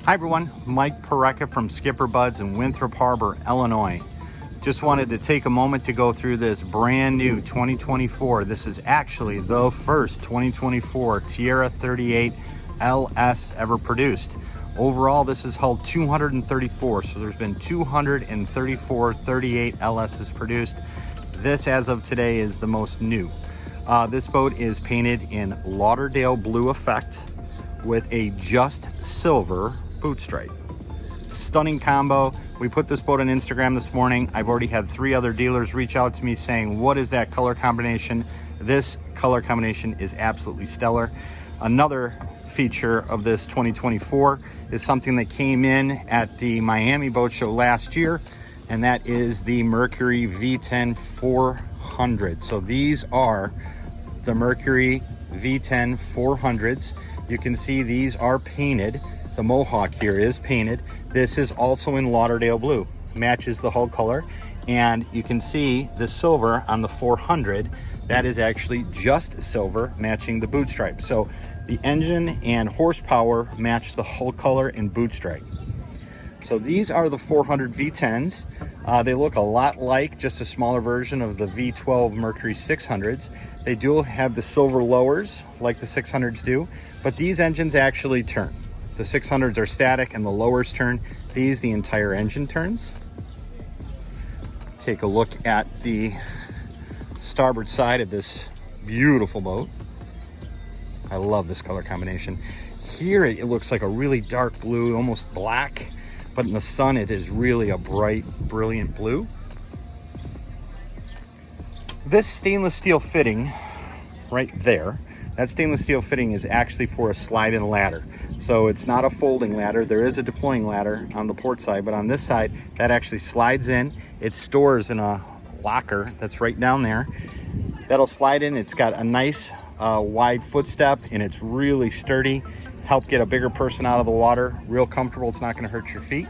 Hi everyone, Mike Parecka from SkipperBud's in Winthrop Harbor, Illinois. Just wanted to take a moment to go through this brand new 2024. This is actually the first 2024 Tiara 38LS ever produced. Overall, this has held 234, so there's been 234 38LSs produced. This, as of today, is the most new. This boat is painted in Lauderdale blue effect with a just silver boot stripe. Stunning combo. We put this boat on Instagram this morning. I've already had 3 other dealers reach out to me saying, what is that color combination? This color combination is absolutely stellar. Another feature of this 2024 is something that came in at the Miami Boat Show last year, and that is the Mercury V10 400. So these are the Mercury V10 400s. You can see these are painted. The Mohawk here is painted. This is also in Lauderdale blue, matches the hull color. And you can see the silver on the 400, that is actually just silver, matching the boot stripe. So the engine and horsepower match the hull color and boot stripe. So these are the 400 V10s. They look a lot like just a smaller version of the V12 Mercury 600s. They do have the silver lowers like the 600s do, but these engines actually turn. The 600s are static and the lowers turn. These, the entire engine turns. Take a look at the starboard side of this beautiful boat. I love this color combination. Here it looks like a really dark blue, almost black, but in the sun it is really a bright, brilliant blue. This stainless steel fitting right there, that stainless steel fitting is actually for a slide-in ladder. So it's not a folding ladder. There is a deploying ladder on the port side, but on this side, that actually slides in. It stores in a locker that's right down there. That'll slide in. It's got a nice wide footstep, and it's really sturdy. Help get a bigger person out of the water. Real comfortable. It's not going to hurt your feet.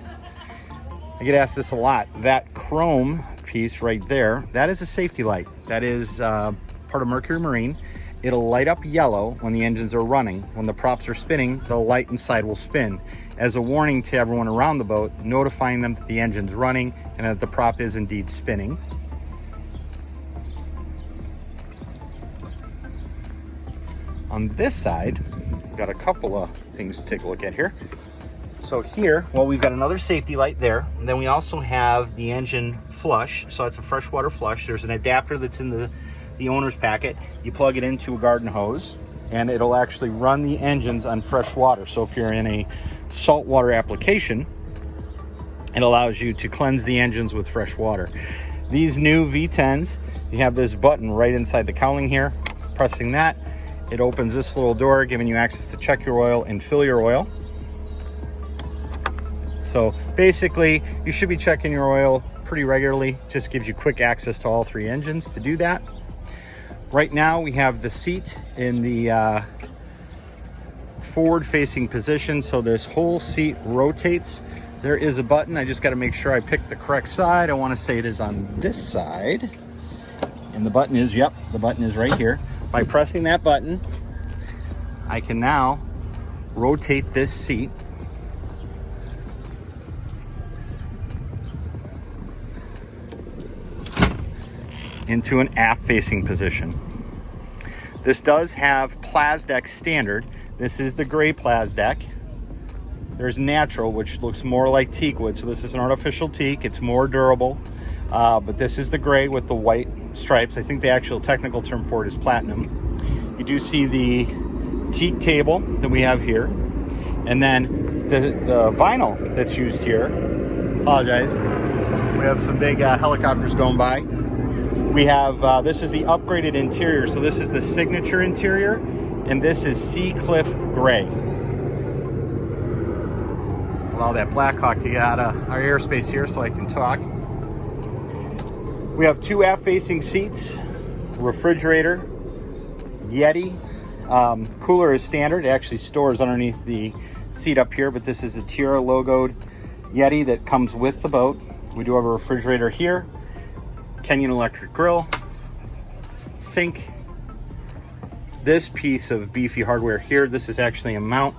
I get asked this a lot. That chrome piece right there, that is a safety light. That is part of Mercury Marine. It'll light up yellow when the engines are running. When the props are spinning, the light inside will spin as a warning to everyone around the boat, notifying them that the engine's running and that the prop is indeed spinning. On this side, we've got a couple of things to take a look at here. So here, well, we've got another safety light there. And then we also have the engine flush. So that's a freshwater flush. There's an adapter that's in the owner's packet. You plug it into a garden hose and it'll actually run the engines on fresh water. So if you're in a saltwater application, it allows you to cleanse the engines with fresh water. These new V10s, you have this button right inside the cowling here. Pressing that, it opens this little door, giving you access to check your oil and fill your oil. So basically, you should be checking your oil pretty regularly. Just gives you quick access to all 3 engines to do that. Right now, we have the seat in the forward-facing position, so this whole seat rotates. There is a button. I just got to make sure I pick the correct side. I want to say it is on this side. And the button is, yep, the button is right here. By pressing that button, I can now rotate this seat into an aft-facing position. This does have Plasdeck standard. This is the gray Plasdeck. There's natural, which looks more like teak wood. So this is an artificial teak. It's more durable. But this is the gray with the white stripes. I think the actual technical term for it is platinum. You do see the teak table that we have here. And then the vinyl that's used here. Apologize. We have some big helicopters going by. We have, this is the upgraded interior. So this is the signature interior, and this is Sea Cliff Gray. Allow that Blackhawk to get out of our airspace here so I can talk. We have 2 aft-facing seats, refrigerator, Yeti. Cooler is standard. It actually stores underneath the seat up here, but this is the Tiara logoed Yeti that comes with the boat. We do have a refrigerator here. Kenyon electric grill, sink. This piece of beefy hardware here, this is actually a mount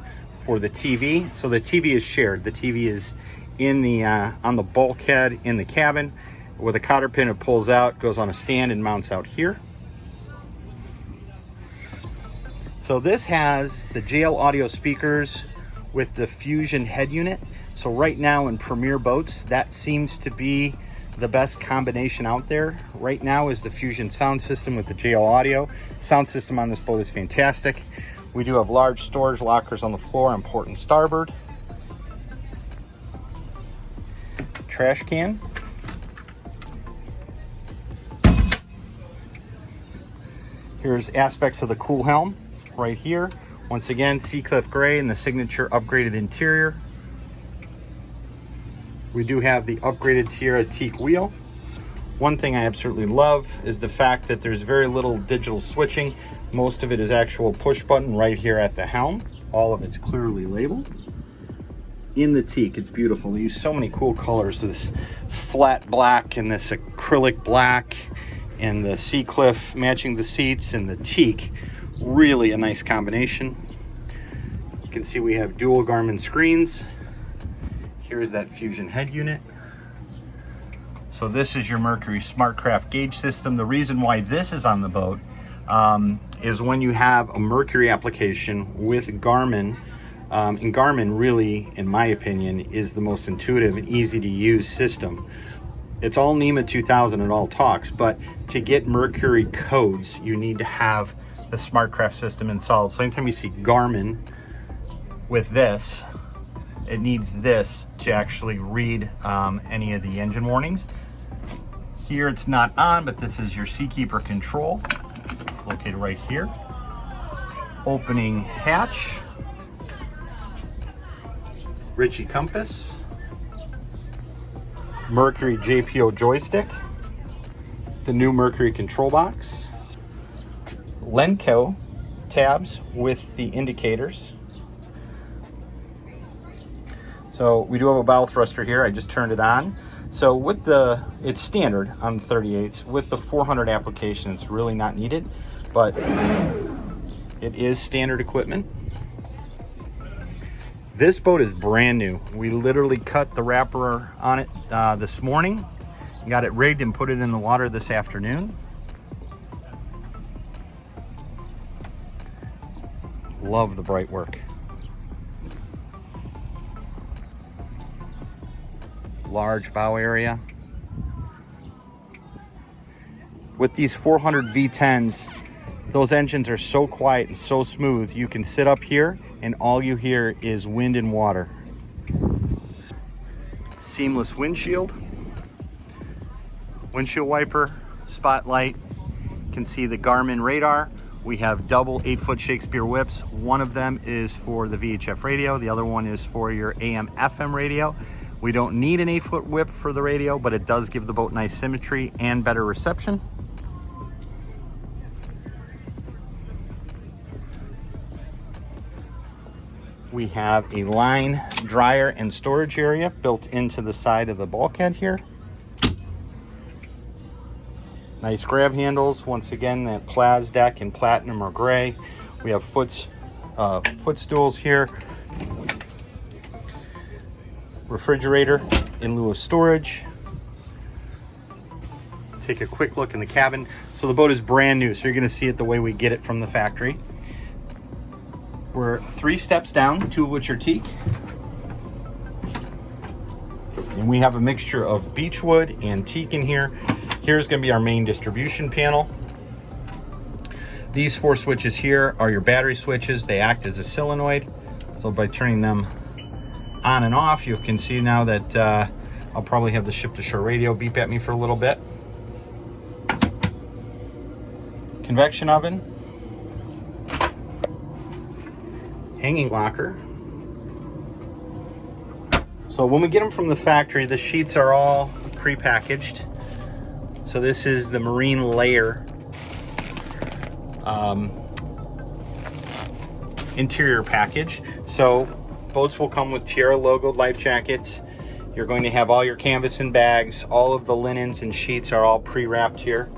for the TV. So the TV is shared. The TV is in the on the bulkhead in the cabin. With a cotter pin, it pulls out, goes on a stand and mounts out here. So this has the JL audio speakers with the Fusion head unit. So right now in Premier boats, that seems to be the best combination out there. Right now is the Fusion sound system with the JL audio. Sound system on this boat is fantastic. We do have large storage lockers on the floor on port and starboard. Trash can. Here's aspects of the cool helm right here. Once again, Seacliff gray and the signature upgraded interior. We do have the upgraded Tiara teak wheel. One thing I absolutely love is the fact that there's very little digital switching. Most of it is actual push button right here at the helm. All of it's clearly labeled. In the teak, it's beautiful. They use so many cool colors. This flat black and this acrylic black and the Seacliff matching the seats and the teak. Really a nice combination. You can see we have dual Garmin screens. Here's that Fusion head unit. So this is your Mercury SmartCraft gauge system. The reason why this is on the boat is when you have a Mercury application with Garmin, and Garmin really, in my opinion, is the most intuitive and easy to use system. It's all NEMA 2000, it all talks, but to get Mercury codes, you need to have the SmartCraft system installed. So anytime you see Garmin with this, it needs this to actually read any of the engine warnings. Here it's not on, but this is your Seakeeper control. It's located right here. Opening hatch. Ritchie compass. Mercury JPO joystick. The new Mercury control box. Lenco tabs with the indicators. So we do have a bow thruster here. I just turned it on. So with the, it's standard on the 38s. With the 400 application, it's really not needed, but it is standard equipment. This boat is brand new. We literally cut the wrapper on it this morning, got it rigged and put it in the water this afternoon. Love the bright work. Large bow area. With these 400 V10s, those engines are so quiet and so smooth, you can sit up here and all you hear is wind and water. Seamless windshield. Windshield wiper, spotlight. You can see the Garmin radar. We have double 8-foot Shakespeare whips. One of them is for the VHF radio. The other one is for your AM FM radio. We don't need an 8-foot whip for the radio, but it does give the boat nice symmetry and better reception. We have a line dryer and storage area built into the side of the bulkhead here. Nice grab handles. Once again, that Plaz deck in platinum or gray. We have footstools here. Refrigerator in lieu of storage. Take a quick look in the cabin. So the boat is brand new, so you're gonna see it the way we get it from the factory. We're 3 steps down, 2 of which are teak. And we have a mixture of beechwood and teak in here. Here's gonna be our main distribution panel. These 4 switches here are your battery switches. They act as a solenoid. So by turning them on and off, you can see now that I'll probably have the ship-to-shore radio beep at me for a little bit. Convection oven. Hanging locker. So when we get them from the factory, the sheets are all pre-packaged. So this is the marine layer interior package. So boats will come with Tiara logoed life jackets. You're going to have all your canvas and bags. All of the linens and sheets are all pre-wrapped here.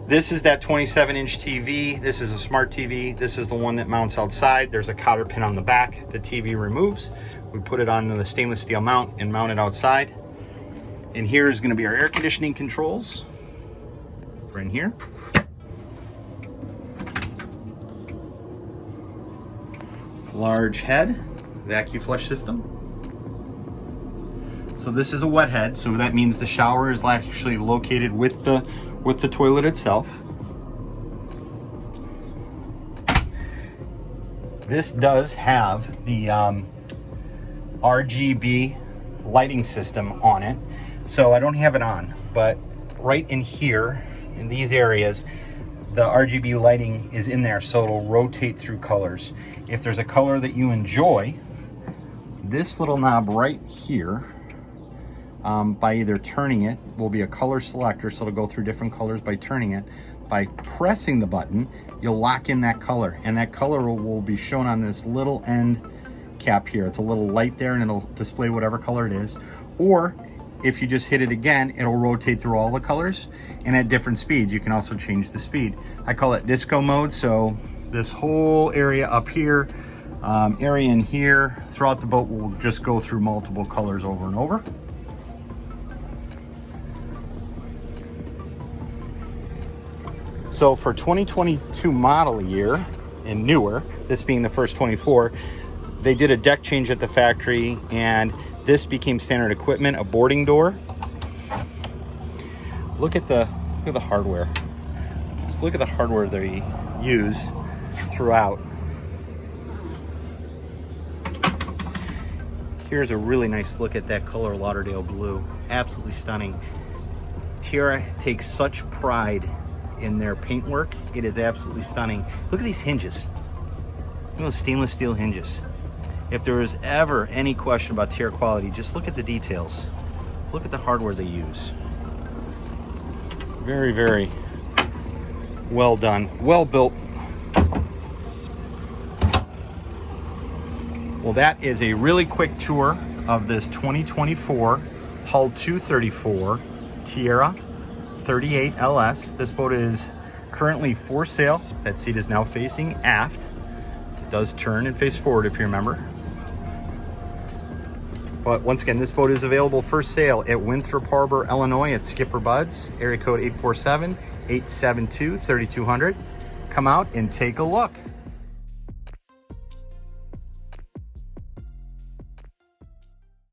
This is that 27-inch TV. This is a smart TV. This is the one that mounts outside. There's a cotter pin on the back. The TV removes. We put it on the stainless steel mount and mount it outside. And here is going to be our air conditioning controls. We're in here. Large head, vacuum flush system. So this is a wet head, so that means the shower is actually located with the toilet itself. This does have the RGB lighting system on it. So I don't have it on, but right in here, in these areas, the RGB lighting is in there, so it'll rotate through colors. If there's a color that you enjoy, this little knob right here, by either turning it, will be a color selector, so it'll go through different colors by turning it. By pressing the button, you'll lock in that color, and that color will be shown on this little end cap here. It's a little light there, and it'll display whatever color it is. Or if you just hit it again, it'll rotate through all the colors, and at different speeds. You can also change the speed. I call it disco mode, so this whole area up here, area in here, throughout the boat will just go through multiple colors over and over. So for 2022 model year and newer, this being the first 24, they did a deck change at the factory, and this became standard equipment, a boarding door. Look at the hardware. Just look at the hardware they use throughout. Here's a really nice look at that color Lauderdale blue. Absolutely stunning. Tiara takes such pride in their paintwork. It is absolutely stunning. Look at these hinges. Look at those stainless steel hinges. If there was ever any question about Tiara quality, just look at the details. Look at the hardware they use. Very, very well done, well built. Well, that is a really quick tour of this 2024 Hull 234 Tiara 38LS. This boat is currently for sale. That seat is now facing aft. It does turn and face forward, if you remember. But once again, this boat is available for sale at Winthrop Harbor, Illinois at SkipperBud's, area code 847-872-3200. Come out and take a look.